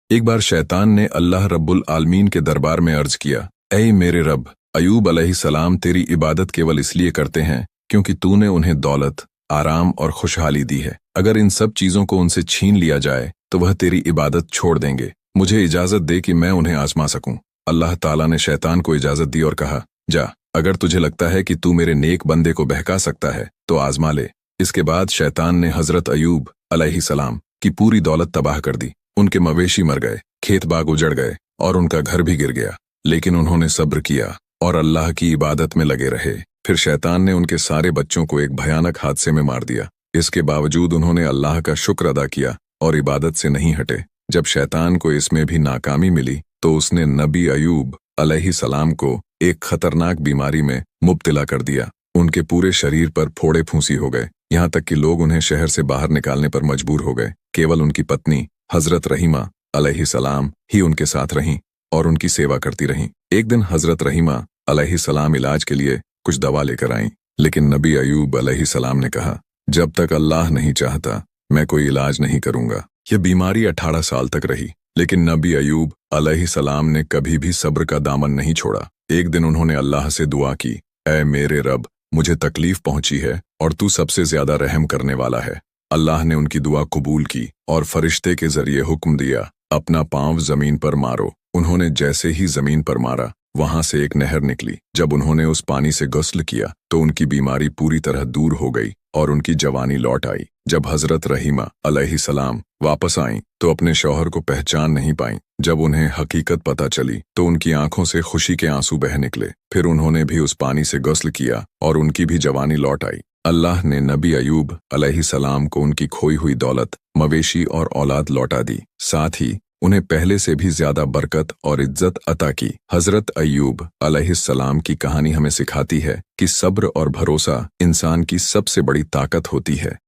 एक बार शैतान ने अल्लाह रब्बुल आलमीन के दरबार में अर्ज किया, ऐ मेरे रब, अयूब अलैहिस्सलाम तेरी इबादत केवल इसलिए करते हैं क्योंकि तूने उन्हें दौलत, आराम और खुशहाली दी है। अगर इन सब चीजों को उनसे छीन लिया जाए तो वह तेरी इबादत छोड़ देंगे। मुझे इजाजत दे कि मैं उन्हें आजमा सकूं। अल्लाह ताला ने शैतान को इजाजत दी और कहा, जा, अगर तुझे लगता है कि तू मेरे नेक बंदे को बहका सकता है तो आजमा ले। इसके बाद शैतान ने हजरत अयूब अलैहिस्सलाम की पूरी दौलत तबाह कर दी। उनके मवेशी मर गए, खेत बाग उजड़ गए और उनका घर भी गिर गया, लेकिन उन्होंने सब्र किया और अल्लाह की इबादत में लगे रहे। फिर शैतान ने उनके सारे बच्चों को एक भयानक हादसे में मार दिया। इसके बावजूद उन्होंने अल्लाह का शुक्र अदा किया और इबादत से नहीं हटे। जब शैतान को इसमें भी नाकामी मिली तो उसने नबी अयूब अलैहिस्सलाम को एक खतरनाक बीमारी में मुब्तला कर दिया। उनके पूरे शरीर पर फोड़े फूंसी हो गए, यहाँ तक कि लोग उन्हें शहर से बाहर निकालने पर मजबूर हो गए। केवल उनकी पत्नी हजरत रहीमा अलैहिस्सलाम ही उनके साथ रहीं और उनकी सेवा करती रहीं। एक दिन हजरत रहीमा अलैहिस्सलाम इलाज के लिए कुछ दवा लेकर आईं, लेकिन नबी अयूब अलैहिस्सलाम ने कहा, जब तक अल्लाह नहीं चाहता मैं कोई इलाज नहीं करूंगा। यह बीमारी 18 साल तक रही, लेकिन नबी अयूब अलैहिस्सलाम ने कभी भी सब्र का दामन नहीं छोड़ा। एक दिन उन्होंने अल्लाह से दुआ की, ऐ मेरे रब, मुझे तकलीफ पहुंची है और तू सबसे ज्यादा रहम करने वाला है। अल्लाह ने उनकी दुआ कबूल की और फरिश्ते के जरिए हुक्म दिया, अपना पांव जमीन पर मारो। उन्होंने जैसे ही जमीन पर मारा, वहां से एक नहर निकली। जब उन्होंने उस पानी से गुस्ल किया तो उनकी बीमारी पूरी तरह दूर हो गई और उनकी जवानी लौट आई। जब हजरत रहीमा अलैहिस्सलाम वापस आईं तो अपने शौहर को पहचान नहीं पाईं। जब उन्हें हकीकत पता चली तो उनकी आंखों से खुशी के आंसू बह निकले। फिर उन्होंने भी उस पानी से गुस्ल किया और उनकी भी जवानी लौट आई। अल्लाह ने नबी अयूब अलैहिस्सलाम को उनकी खोई हुई दौलत, मवेशी और औलाद लौटा दी, साथ ही उन्हें पहले से भी ज्यादा बरकत और इज्जत अता की। हजरत अयूब अलैहिस्सलाम की कहानी हमें सिखाती है कि सब्र और भरोसा इंसान की सबसे बड़ी ताकत होती है।